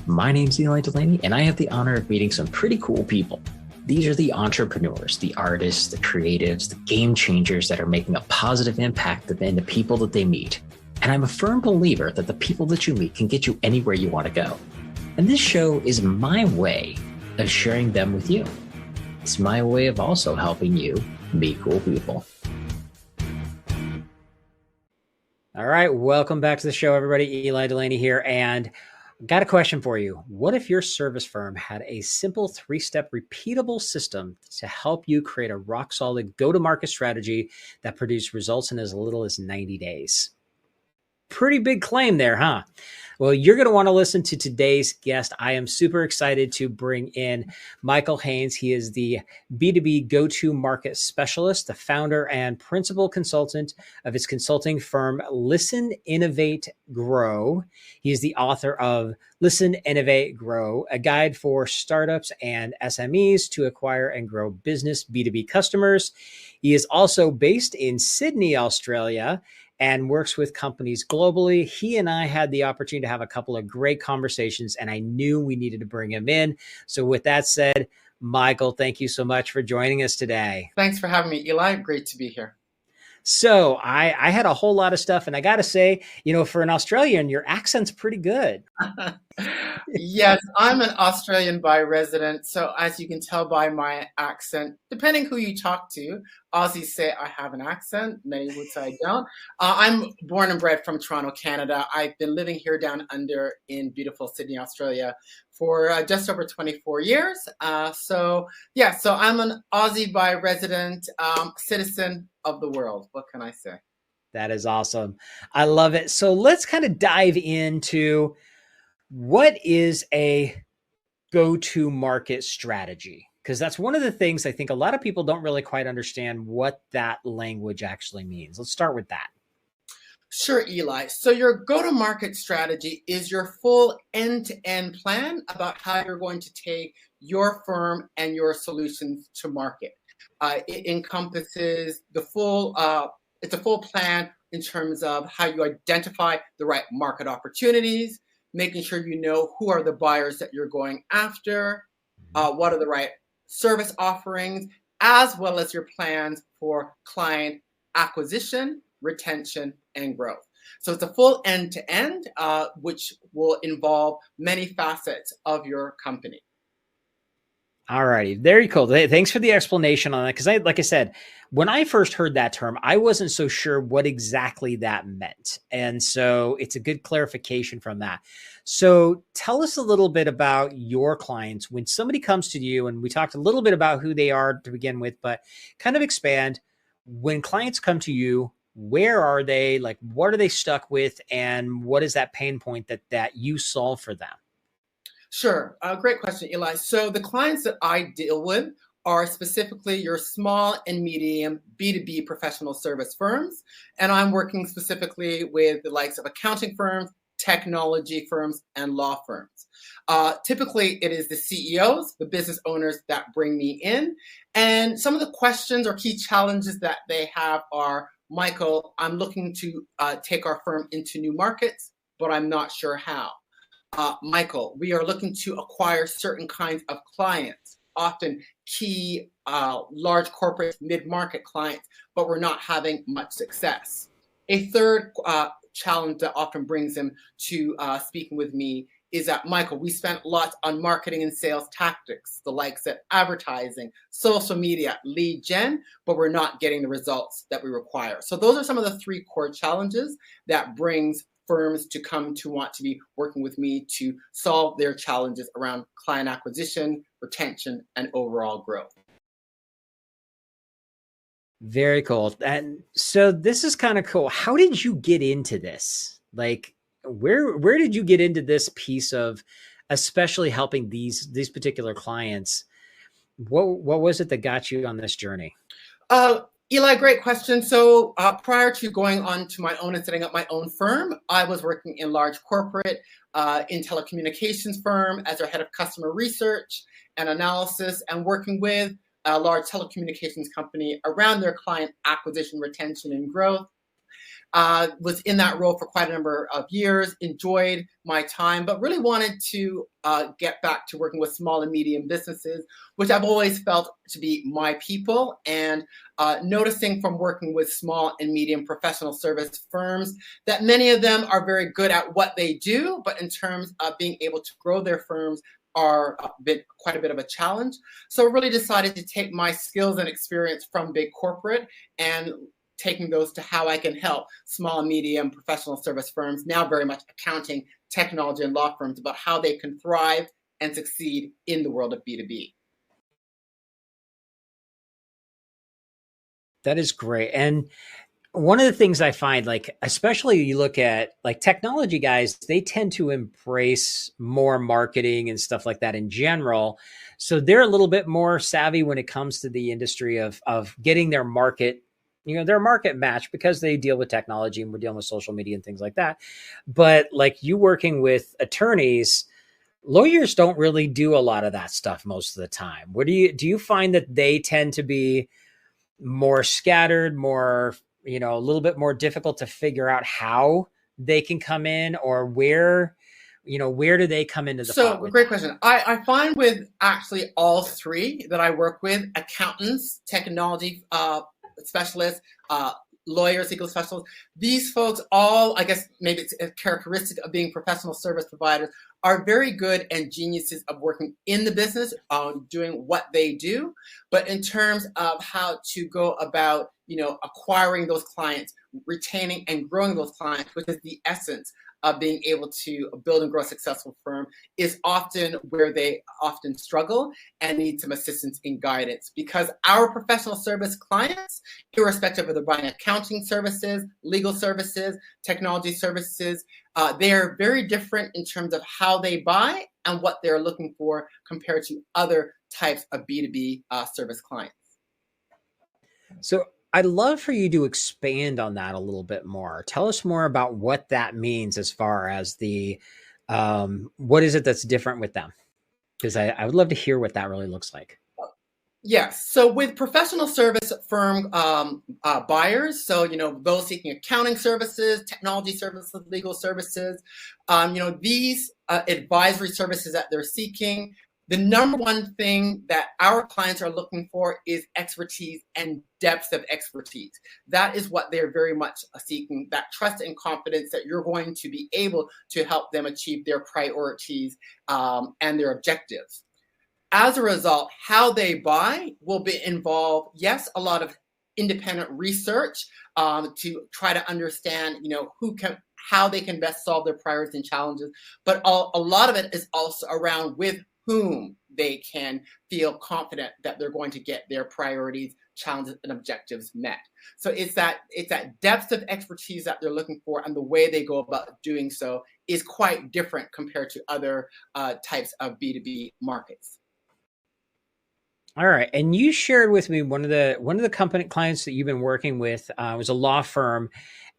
My name's Eli Delaney, and I have the honor of meeting some pretty cool people. These are the entrepreneurs, the artists, the creatives, the game changers that are making a positive impact in the people that they meet. And I'm a firm believer that the people that you meet can get you anywhere you want to go. And this show is my way of sharing them with you. It's my way of also helping you meet cool people. All right, welcome back to the show, everybody. Eli Delaney here, and got a question for you. What if your service firm had a simple 3-step repeatable system to help you create a rock-solid go-to-market strategy that produced results in as little as 90 days? Pretty big claim there, huh? Well, you're going to want to listen to today's guest. I am super excited to bring in Michael Haynes. He is the B2B go-to-market specialist, the founder and principal consultant of his consulting firm, Listen, Innovate, Grow. He is the author of Listen, Innovate, Grow, a guide for startups and SMEs to acquire and grow business B2B customers. He is also based in Sydney, Australia, and works with companies globally. He and I had the opportunity to have a couple of great conversations, and I knew we needed to bring him in. So with that said, Michael, thank you so much for joining us today. Thanks for having me, Eli. Great to be here. So I had a whole lot of stuff, and I got to say, for an Australian, your accent's pretty good. Yes, I'm an Australian by resident. So as you can tell by my accent, depending who you talk to, Aussies say I have an accent. Many would say I don't. I'm born and bred from Toronto, Canada. I've been living here down under in beautiful Sydney, Australia for just over 24 years. So I'm an Aussie by resident, citizen of the world. What can I say? That is awesome. I love it. So let's kind of dive into what is a go-to-market strategy? Because that's one of the things I think a lot of people don't really quite understand what that language actually means. Let's start with that. Sure, Eli. So your go-to-market strategy is your full end-to-end plan about how you're going to take your firm and your solutions to market. It encompasses the full, it's a full plan in terms of how you identify the right market opportunities, making sure you know who are the buyers that you're going after, what are the right service offerings, as well as your plans for client acquisition, retention, and growth. So it's a full end-to-end, which will involve many facets of your company. All righty. Very cool. Thanks for the explanation on that. Because like I said, when I first heard that term, I wasn't so sure what exactly that meant. And so it's a good clarification from that. So tell us a little bit about your clients. When somebody comes to you, and we talked a little bit about who they are to begin with, but kind of expand. When clients come to you, where are they? Like, what are they stuck with? And what is that pain point that you solve for them? Sure. Great question, Eli. So the clients that I deal with are specifically your small and medium B2B professional service firms. And I'm working specifically with the likes of accounting firms, technology firms, and law firms. Typically, it is the CEOs, the business owners that bring me in. And some of the questions or key challenges that they have are, Michael, I'm looking to take our firm into new markets, but I'm not sure how. Michael, we are looking to acquire certain kinds of clients, often key large corporate mid-market clients, but we're not having much success. A third challenge that often brings them to speaking with me is that, Michael, we spent lots on marketing and sales tactics, the likes of advertising, social media, lead gen, but we're not getting the results that we require. So those are some of the 3 core challenges that brings firms to come to want to be working with me to solve their challenges around client acquisition, retention, and overall growth. Very cool. And so this is kind of cool. How did you get into this? Like, where did you get into this piece of especially helping these particular clients? What was it that got you on this journey? Eli, great question. So prior to going on to my own and setting up my own firm, I was working in large corporate, in telecommunications firm as our head of customer research and analysis, and working with a large telecommunications company around their client acquisition, retention, and growth. Was in that role for quite a number of years, enjoyed my time, but really wanted to get back to working with small and medium businesses, which I've always felt to be my people. And noticing from working with small and medium professional service firms that many of them are very good at what they do, but in terms of being able to grow their firms are quite a bit of a challenge. So I really decided to take my skills and experience from big corporate and taking those to how I can help small and medium professional service firms, now very much accounting, technology, and law firms, about how they can thrive and succeed in the world of B2B. That is great. And one of the things I find, like, especially you look at like technology guys, they tend to embrace more marketing and stuff like that in general. So they're a little bit more savvy when it comes to the industry of getting their market, their market match, because they deal with technology and we're dealing with social media and things like that. But like you working with attorneys, lawyers don't really do a lot of that stuff most of the time. Do you find that they tend to be more scattered, more, a little bit more difficult to figure out how they can come in, or where do they come into the pot? So great question. I find with actually all three that I work with, accountants, technology specialists, lawyers, legal specialists, these folks all, I guess maybe it's a characteristic of being professional service providers, are very good and geniuses of working in the business, doing what they do. But in terms of how to go about, acquiring those clients, retaining and growing those clients, which is the essence of being able to build and grow a successful firm, is often where they often struggle and need some assistance and guidance. Because our professional service clients, irrespective of they're buying accounting services, legal services, technology services, they're very different in terms of how they buy and what they're looking for compared to other types of B2B service clients. So I'd love for you to expand on that a little bit more. Tell us more about what that means as far as what is it that's different with them? Because I would love to hear what that really looks like. Yes. So with professional service firm buyers, so, those seeking accounting services, technology services, legal services, these advisory services that they're seeking, the number one thing that our clients are looking for is expertise and depth of expertise. That is what they're very much seeking, that trust and confidence that you're going to be able to help them achieve their priorities and their objectives. As a result, how they buy will involve, yes, a lot of independent research to try to understand, how they can best solve their priorities and challenges. But a lot of it is also around with whom they can feel confident that they're going to get their priorities, challenges, and objectives met. So it's that depth of expertise that they're looking for, and the way they go about doing so is quite different compared to other types of B2B markets. All right, and you shared with me one of the company clients that you've been working with was a law firm,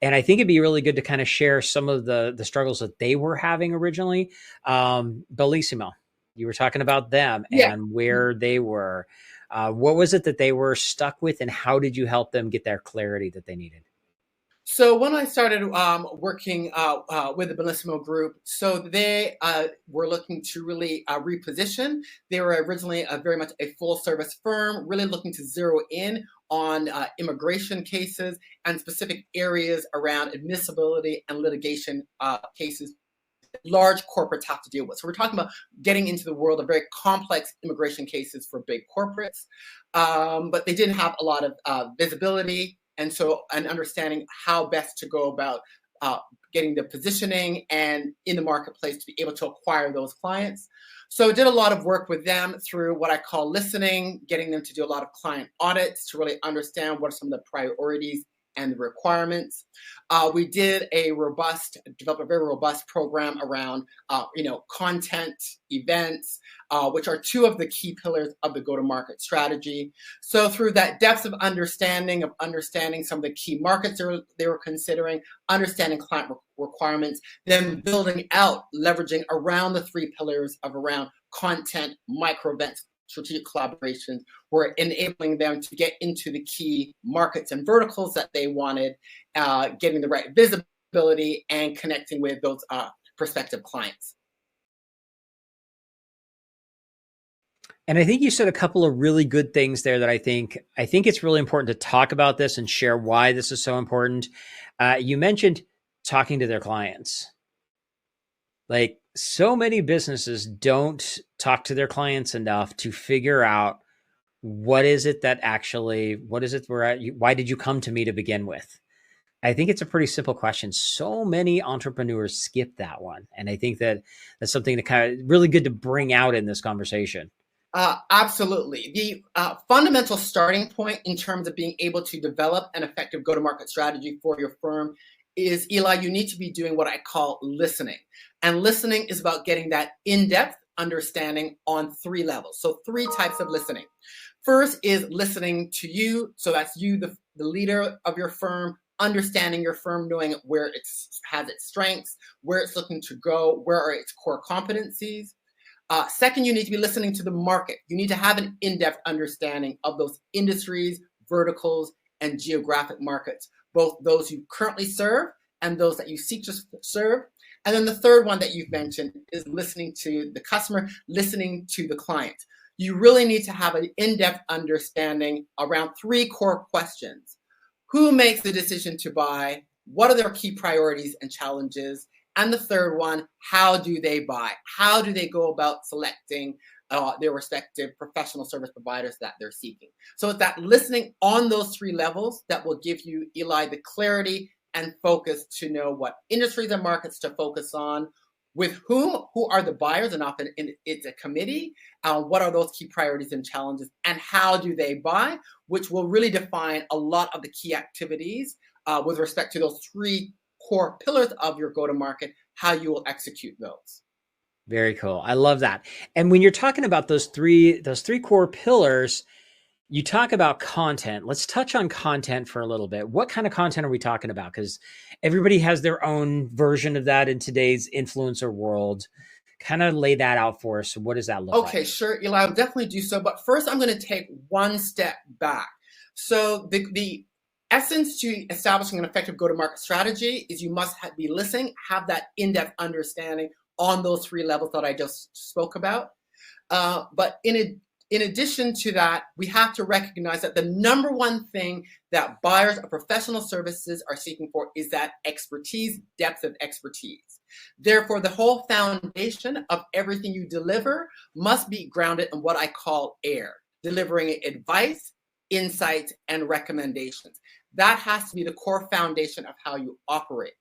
and I think it'd be really good to kind of share some of the struggles that they were having originally. Bellissimo, you were talking about them and where they were. What was it that they were stuck with, and how did you help them get their clarity that they needed? So when I started working with the Bellissimo Group, so they were looking to really reposition. They were originally very much a full-service firm, really looking to zero in on immigration cases and specific areas around admissibility and litigation cases large corporates have to deal with. So we're talking about getting into the world of very complex immigration cases for big corporates, but they didn't have a lot of visibility. And so an understanding how best to go about getting the positioning and in the marketplace to be able to acquire those clients. So I did a lot of work with them through what I call listening, getting them to do a lot of client audits to really understand what are some of the priorities and the requirements. We did develop a very robust program around, content, events, which are two of the key pillars of the go-to-market strategy. So through that depth of understanding some of the key markets they were considering, understanding client requirements, then building out, leveraging around the three pillars of around content, micro events, strategic collaborations. We're enabling them to get into the key markets and verticals that they wanted, getting the right visibility and connecting with those prospective clients. And I think you said a couple of really good things there that I think it's really important to talk about this and share why this is so important. You mentioned talking to their clients. Like, so many businesses don't talk to their clients enough to figure out what is it we're at? Why did you come to me to begin with? I think it's a pretty simple question. So many entrepreneurs skip that one. And I think that that's something to kind of really good to bring out in this conversation. Absolutely. The fundamental starting point in terms of being able to develop an effective go-to-market strategy for your firm is, Eli, you need to be doing what I call listening. And listening is about getting that in-depth understanding on 3 levels. So 3 types of listening. First is listening to you. So that's you, the leader of your firm, understanding your firm, knowing where it has its strengths, where it's looking to go, where are its core competencies. Second, you need to be listening to the market. You need to have an in-depth understanding of those industries, verticals, and geographic markets, both those you currently serve and those that you seek to serve. And then the third one that you've mentioned is listening to the customer, listening to the client. You really need to have an in-depth understanding around 3 core questions. Who makes the decision to buy? What are their key priorities and challenges? And the third one, how do they buy? How do they go about selecting their respective professional service providers that they're seeking? So it's that listening on those 3 levels that will give you, Eli, the clarity and focus to know what industries and markets to focus on, with who are the buyers, and often it's a committee, what are those key priorities and challenges, and how do they buy, which will really define a lot of the key activities with respect to those 3 core pillars of your go-to-market, how you will execute those. Very cool. I love that. And when you're talking about those three core pillars, you talk about content. Let's touch on content for a little bit. What kind of content are we talking about? Because everybody has their own version of that in today's influencer world. Kind of lay that out for us. What does that look like? Okay, sure, Eli, I'll definitely do so. But first, I'm going to take one step back. So the essence to establishing an effective go-to-market strategy is you must be listening, have that in-depth understanding on those 3 levels that I just spoke about. But in addition to that, we have to recognize that the number one thing that buyers of professional services are seeking for is that expertise, depth of expertise. Therefore, the whole foundation of everything you deliver must be grounded in what I call A.I.R, delivering advice, insights, and recommendations. That has to be the core foundation of how you operate.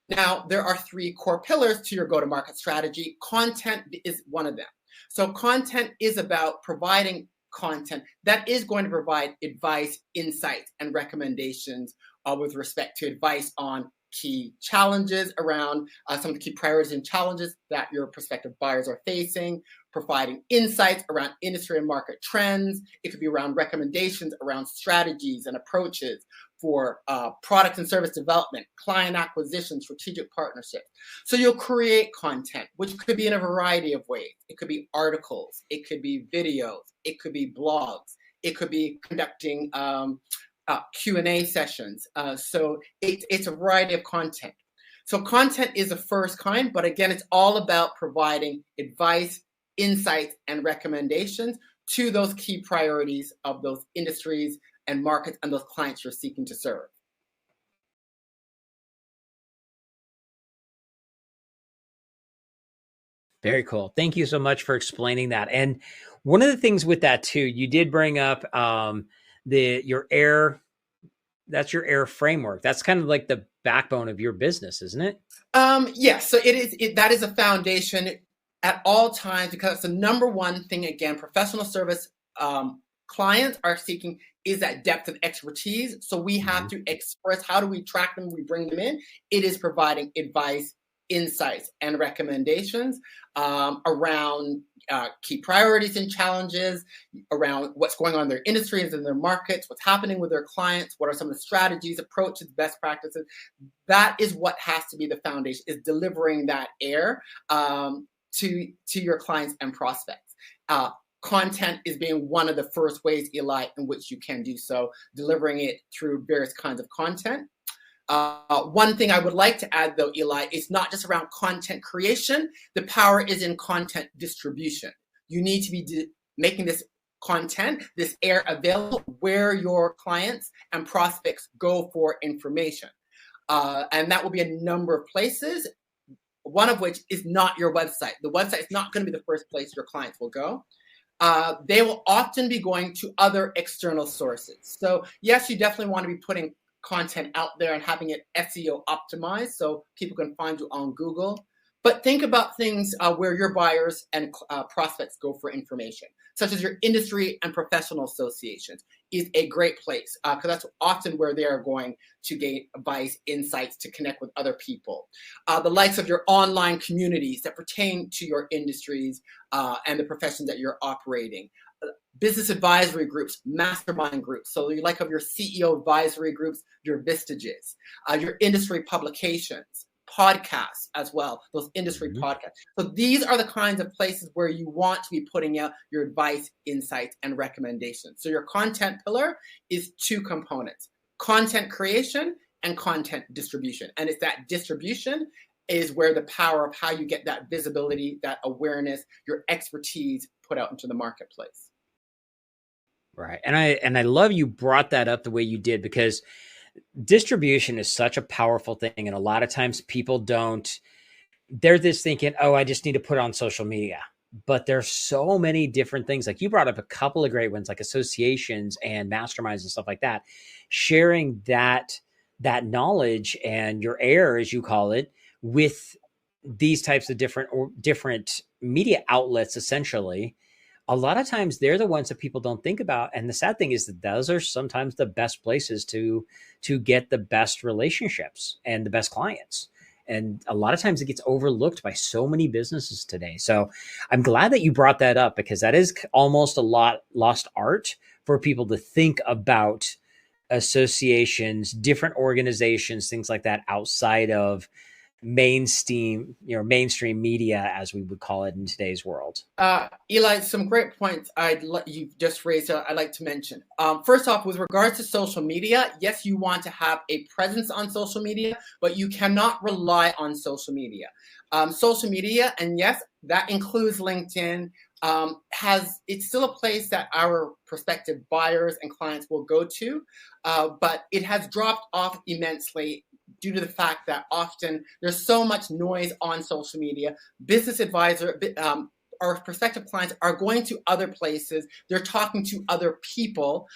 Now, there are 3 core pillars to your go-to-market strategy. Content is one of them. So content is about providing content that is going to provide advice, insights, and recommendations with respect to advice on key challenges around some of the key priorities and challenges that your prospective buyers are facing, providing insights around industry and market trends. It could be around recommendations around strategies and approaches for product and service development, client acquisition, strategic partnerships. So you'll create content, which could be in a variety of ways. It could be articles, it could be videos, it could be blogs, it could be conducting Q&A sessions. So it's a variety of content. So content is the first kind, but again, it's all about providing advice, insights, and recommendations to those key priorities of those industries and markets and those clients you're seeking to serve. Very cool. Thank you so much for explaining that. And one of the things with that too, you did bring up your A.I.R. That's your A.I.R framework. That's kind of like the backbone of your business, isn't it? Yes. So it is. That is a foundation at all times, because it's the number one thing. Again, professional service clients are seeking is that depth of expertise. So we have to express, how do we track them? We bring them in. It is providing advice, insights, and recommendations around key priorities and challenges, around what's going on in their industries and their markets, what's happening with their clients, what are some of the strategies, approaches, best practices. That is what has to be the foundation, is delivering that A.I.R to your clients and prospects. content is being one of the first ways, Eli, in which you can do so, delivering it through various kinds of content. One thing I would like to add, though, Eli, is not just around content creation. The power is in content distribution. You need to be making this content, this A.I.R available where your clients and prospects go for information. And that will be a number of places, one of which is not your website. The website is not going to be the first place your clients will go. They will often be going to other external sources. So yes, you definitely want to be putting content out there and having it SEO optimized so people can find you on Google. But think about things where your buyers and prospects go for information, such as your industry and professional associations is a great place because that's often where they are going to gain advice, insights, to connect with other people. The likes of your online communities that pertain to your industries and the professions that you're operating. Business advisory groups, mastermind groups. So you like of your CEO advisory groups, your Vistages, your industry publications, podcasts as well, those industry podcasts. So these are the kinds of places where you want to be putting out your advice, insights, and recommendations. So your content pillar is two components, content creation and content distribution. And it's that distribution is where the power of how you get that visibility, that awareness, your expertise put out into the marketplace. Right. And I love you brought that up the way you did, because distribution is such a powerful thing. And a lot of times people they're just thinking, oh, I just need to put it on social media. But there's so many different things. Like you brought up a couple of great ones, like associations and masterminds and stuff like that. Sharing that knowledge and your A.I.R, as you call it, with these types of different media outlets, essentially, a lot of times they're the ones that people don't think about. And the sad thing is that those are sometimes the best places to get the best relationships and the best clients. And a lot of times it gets overlooked by so many businesses today. So I'm glad that you brought that up, because that is almost a lost art for people to think about associations, different organizations, things like that outside of mainstream media, as we would call it in today's world. Eli, some great points you just raised I'd like to mention. First off, with regards to social media, yes, you want to have a presence on social media, but you cannot rely on social media. Social media, and yes, that includes LinkedIn, it's still a place that our prospective buyers and clients will go to, but it has dropped off immensely due to the fact that often there's so much noise on social media. Business our prospective clients are going to other places. They're talking to other people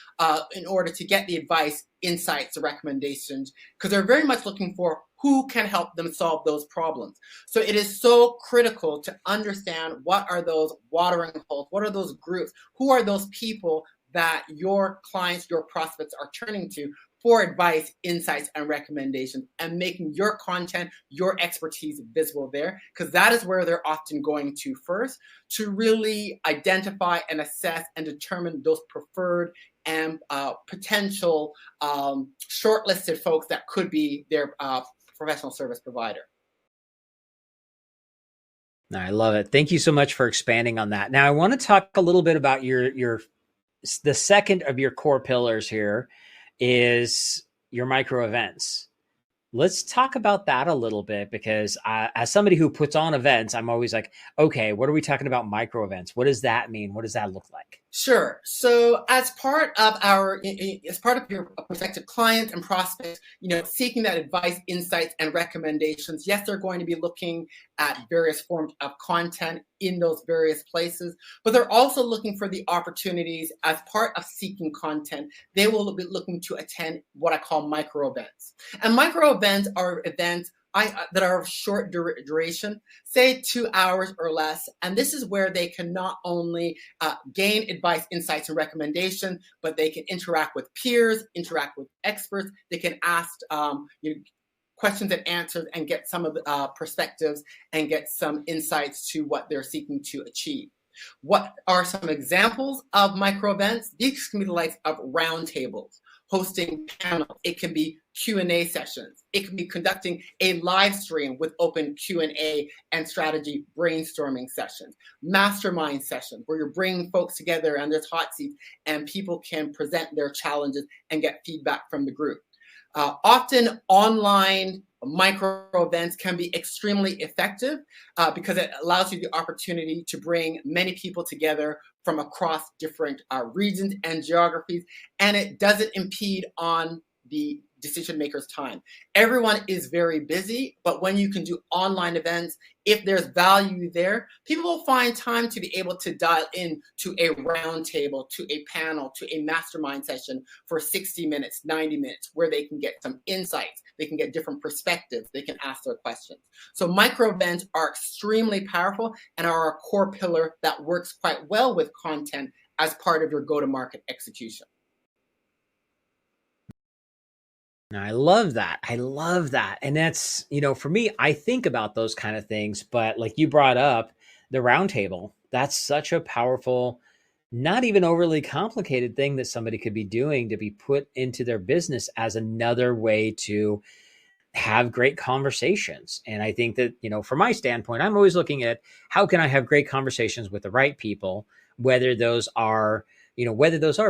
in order to get the advice, insights, recommendations, because they're very much looking for who can help them solve those problems. So it is so critical to understand what are those watering holes, what are those groups, who are those people that your clients, your prospects are turning to for advice, insights, and recommendations, and making your content, your expertise visible there, because that is where they're often going to first to really identify and assess and determine those preferred and potential shortlisted folks that could be their professional service provider. I love it. Thank you so much for expanding on that. Now, I want to talk a little bit about the second of your core pillars here is your micro events. Let's talk about that a little bit, because as somebody who puts on events, I'm always like, okay, what are we talking about micro events? What does that mean? What does that look like? Sure. So as part of your prospective clients and prospects, seeking that advice, insights, and recommendations, yes, they're going to be looking at various forms of content in those various places, but they're also looking for the opportunities as part of seeking content. They will be looking to attend what I call micro events. And micro events are events that are of short duration, say 2 hours or less. And this is where they can not only gain advice, insights, and recommendations, but they can interact with peers, interact with experts. They can ask questions and answers and get some of the perspectives and get some insights to what they're seeking to achieve. What are some examples of micro events? These can be the likes of roundtables, hosting panels. It can be Q&A sessions. It could be conducting a live stream with open Q&A and strategy brainstorming sessions. Mastermind sessions where you're bringing folks together and there's hot seats and people can present their challenges and get feedback from the group. Often online micro events can be extremely effective because it allows you the opportunity to bring many people together from across different regions and geographies, and it doesn't impede on the decision makers' time. Everyone is very busy, but when you can do online events, if there's value there, people will find time to be able to dial in to a roundtable, to a panel, to a mastermind session for 60 minutes, 90 minutes, where they can get some insights, they can get different perspectives, they can ask their questions. So micro events are extremely powerful and are a core pillar that works quite well with content as part of your go-to-market execution. I love that. I love that. And that's, for me, I think about those kind of things, but like you brought up the roundtable, that's such a powerful, not even overly complicated thing that somebody could be doing to be put into their business as another way to have great conversations. And I think that, from my standpoint, I'm always looking at how can I have great conversations with the right people, whether those are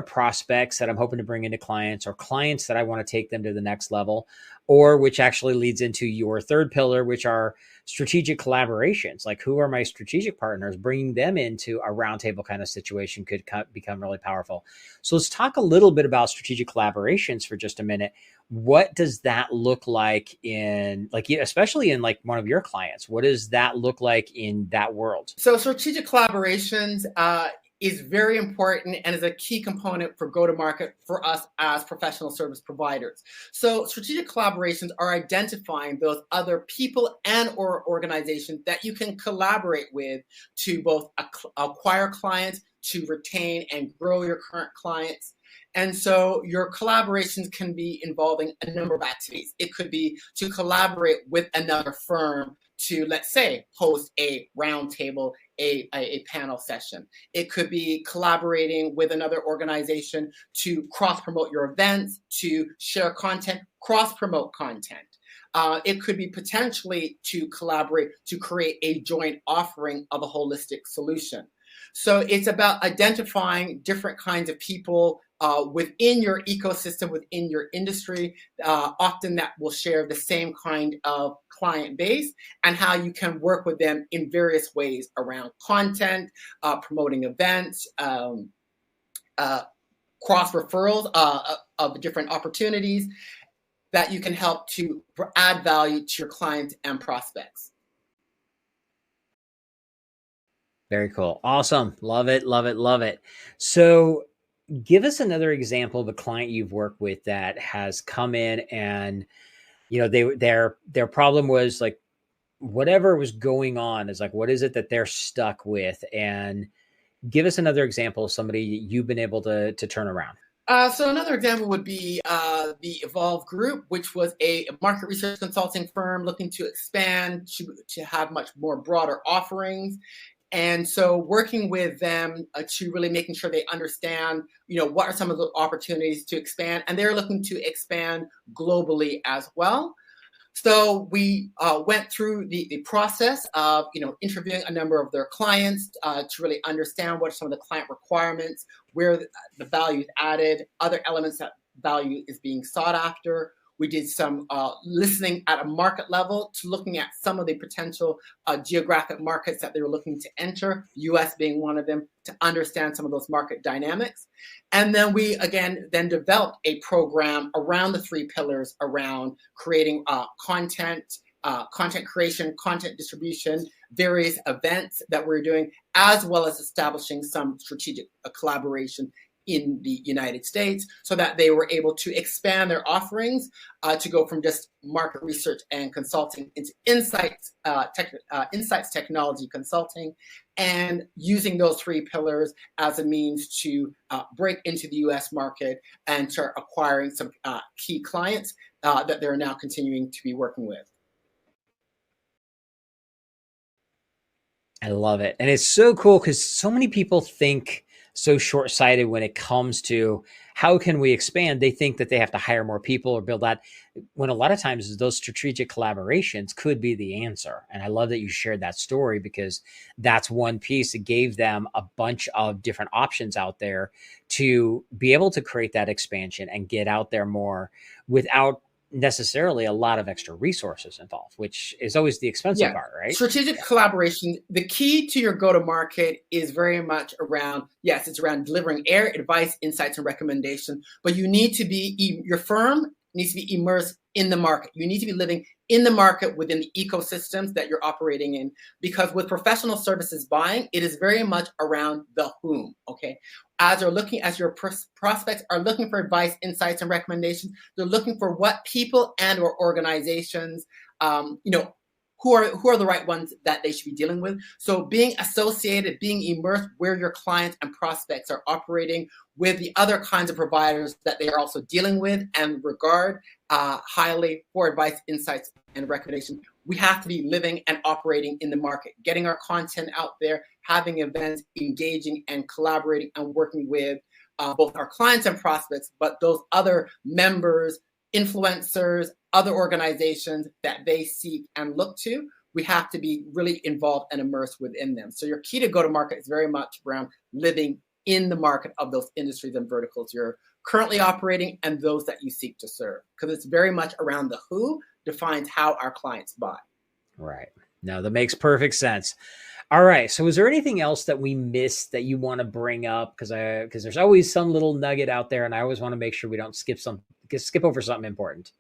prospects that I'm hoping to bring into clients or clients that I want to take them to the next level, or which actually leads into your third pillar, which are strategic collaborations. Like who are my strategic partners? Bringing them into a roundtable kind of situation could become really powerful. So let's talk a little bit about strategic collaborations for just a minute. What does that look like in especially in like one of your clients? What does that look like in that world? So strategic collaborations, is very important and is a key component for go-to-market for us as professional service providers. So strategic collaborations are identifying those other people and or organizations that you can collaborate with to both acquire clients, to retain and grow your current clients. And so your collaborations can be involving a number of activities. It could be to collaborate with another firm to, let's say, host a roundtable, a panel session. It could be collaborating with another organization to cross-promote your events, to share content, cross-promote content. It could be potentially to collaborate to create a joint offering of a holistic solution. So it's about identifying different kinds of people within your ecosystem, within your industry, often that will share the same kind of client base, and how you can work with them in various ways around content, promoting events, cross referrals of different opportunities that you can help to add value to your clients and prospects. Very cool. Awesome. Love it. Love it. Love it. So give us another example of a client you've worked with that has come in and, their problem was like, whatever was going on is like, what is it that they're stuck with? And give us another example of somebody you've been able to turn around. So another example would be the Evolve Group, which was a market research consulting firm looking to expand, to have much more broader offerings. And so working with them to really making sure they understand, what are some of the opportunities to expand, and they're looking to expand globally as well. So we went through the process of, interviewing a number of their clients to really understand what are some of the client requirements, where the value is added, other elements that value is being sought after. We did some listening at a market level to looking at some of the potential geographic markets that they were looking to enter, US being one of them, to understand some of those market dynamics. And then we, again, developed a program around the three pillars around creating content creation, content distribution, various events that we're doing, as well as establishing some strategic collaboration in the United States, so that they were able to expand their offerings to go from just market research and consulting into insights technology consulting, and using those three pillars as a means to break into the US market and start acquiring some key clients that they're now continuing to be working with. I love it. And it's so cool because so many people think so short-sighted when it comes to how can we expand? They think that they have to hire more people or build that, when a lot of times those strategic collaborations could be the answer. And I love that you shared that story, because that's one piece that gave them a bunch of different options out there to be able to create that expansion and get out there more without necessarily a lot of extra resources involved, which is always the expensive Yeah. part, right? Strategic collaboration, the key to your go-to-market is very much around, yes, it's around delivering AIR, advice, insights, and recommendations, but you need to be, your firm needs to be immersed in the market. You need to be living in the market within the ecosystems that you're operating in, because with professional services buying, it is very much around the whom, okay? As you're looking, as your prospects are looking for advice, insights, and recommendations, they're looking for what people and or organizations, who are the right ones that they should be dealing with. So being associated, being immersed where your clients and prospects are operating with the other kinds of providers that they are also dealing with and regard highly for advice, insights, and recommendations. We have to be living and operating in the market, getting our content out there, having events, engaging and collaborating and working with both our clients and prospects, but those other members, influencers, other organizations that they seek and look to. We have to be really involved and immersed within them. So your key to go-to-market is very much around living in the market of those industries and verticals you're currently operating and those that you seek to serve, because it's very much around the who defines how our clients buy. Right. No, that makes perfect sense. All right. So is there anything else that we missed that you want to bring up? Because there's always some little nugget out there, and I always want to make sure we don't skip over something important.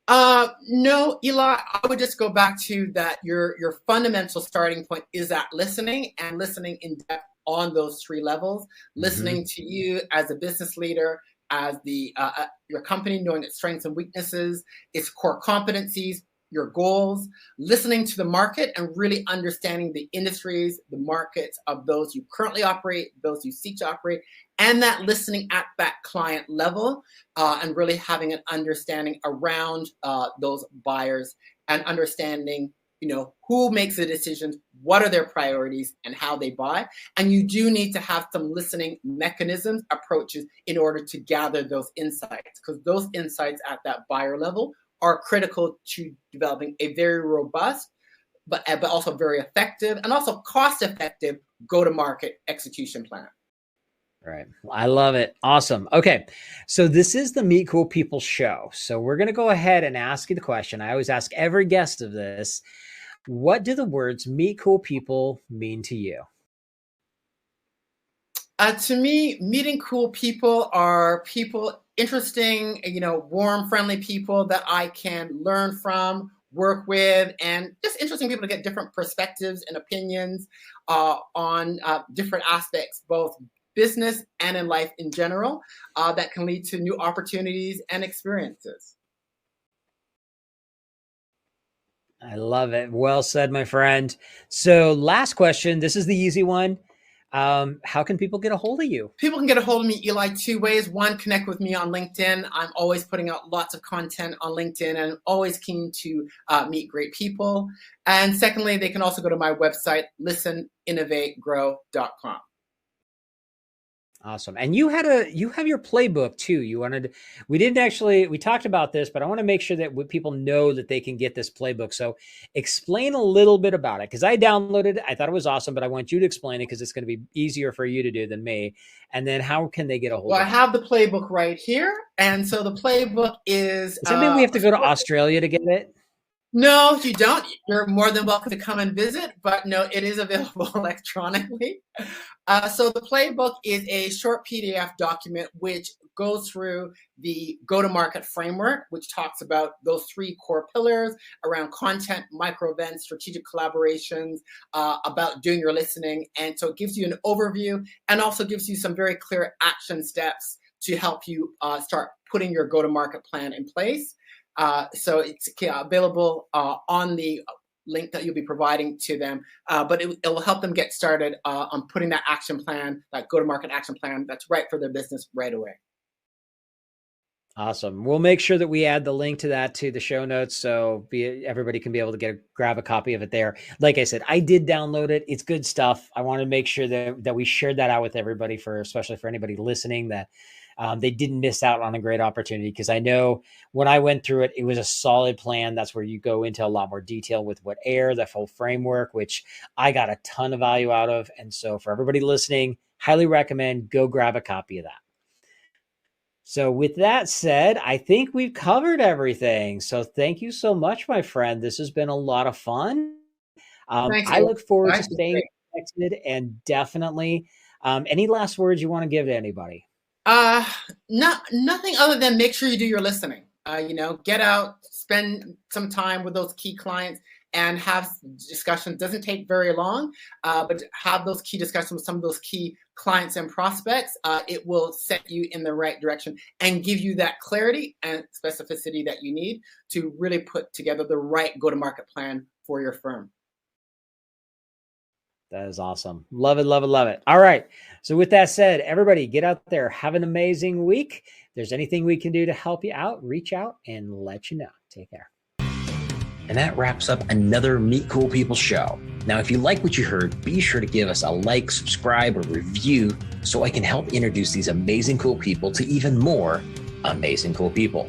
No, Eli, I would just go back to that. Your fundamental starting point is that listening, and listening in depth on those three levels, listening to you as a business leader, as your company, knowing its strengths and weaknesses, its core competencies, your goals, listening to the market and really understanding the industries, the markets of those you currently operate, those you seek to operate, and that listening at that client level, and really having an understanding around those buyers and understanding, who makes the decisions, what are their priorities, and how they buy. And you do need to have some listening mechanisms, approaches in order to gather those insights, because those insights at that buyer level are critical to developing a very robust, but also very effective and also cost-effective go-to-market execution plan. Right. I love it. Awesome. Okay. So this is the Meet Cool People show. So we're going to go ahead and ask you the question. I always ask every guest of this: what do the words meet cool people mean to you? To me, meeting cool people are people, interesting, warm, friendly people that I can learn from, work with, and just interesting people to get different perspectives and opinions on different aspects, both business and in life in general, that can lead to new opportunities and experiences. I love it. Well said, my friend. So last question. This is the easy one. How can people get a hold of you? People can get a hold of me, Eli, two ways. One, connect with me on LinkedIn. I'm always putting out lots of content on LinkedIn, and I'm always keen to meet great people. And secondly, they can also go to my website, listeninnovategrow.com. Awesome. And you have your playbook too. We talked about this, but I want to make sure that people know that they can get this playbook. So explain a little bit about it, because I downloaded it. I thought it was awesome, but I want you to explain it because it's going to be easier for you to do than me. And then how can they get a hold of it? Well, I have the playbook right here. And so the playbook is... Does that mean we have to go to Australia to get it? No, you don't. You're more than welcome to come and visit, but no, it is available electronically. So the playbook is a short PDF document which goes through the go-to-market framework, which talks about those three core pillars around content, micro events, strategic collaborations, about doing your listening. And so it gives you an overview and also gives you some very clear action steps to help you start putting your go-to-market plan in place. So it's available on the link that you'll be providing to them, but it will help them get started on putting that action plan, that go-to-market action plan that's right for their business right away. Awesome. We'll make sure that we add the link to that to the show notes, so everybody can be able to grab a copy of it there. Like I said, I did download it. It's good stuff. I want to make sure that we shared that out with everybody, especially for anybody listening, that they didn't miss out on a great opportunity, because I know when I went through it, it was a solid plan. That's where you go into a lot more detail with what A.I.R, the full framework, which I got a ton of value out of. And so for everybody listening, highly recommend go grab a copy of that. So with that said, I think we've covered everything. So thank you so much, my friend. This has been a lot of fun. Thanks, I Eli. look forward to Right? staying connected, and definitely any last words you want to give to anybody? Uh, nothing other than make sure you do your listening. Get out, spend some time with those key clients, and have discussions. Doesn't take very long, but have those key discussions with some of those key clients and prospects. It will set you in the right direction and give you that clarity and specificity that you need to really put together the right go-to-market plan for your firm. That is awesome. Love it, love it, love it. All right. So with that said, everybody get out there, have an amazing week. If there's anything we can do to help you out, reach out and let you know. Take care. And that wraps up another Meet Cool People show. Now, if you like what you heard, be sure to give us a like, subscribe, or review so I can help introduce these amazing cool people to even more amazing cool people.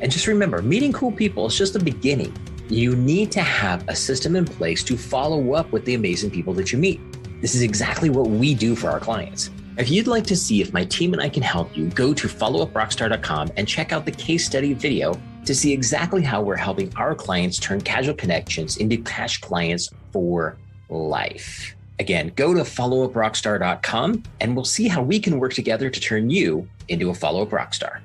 And just remember, meeting cool people is just the beginning. You need to have a system in place to follow up with the amazing people that you meet. This is exactly what we do for our clients. If you'd like to see if my team and I can help you, go to followuprockstar.com and check out the case study video to see exactly how we're helping our clients turn casual connections into cash clients for life. Again, go to followuprockstar.com and we'll see how we can work together to turn you into a follow-up rockstar.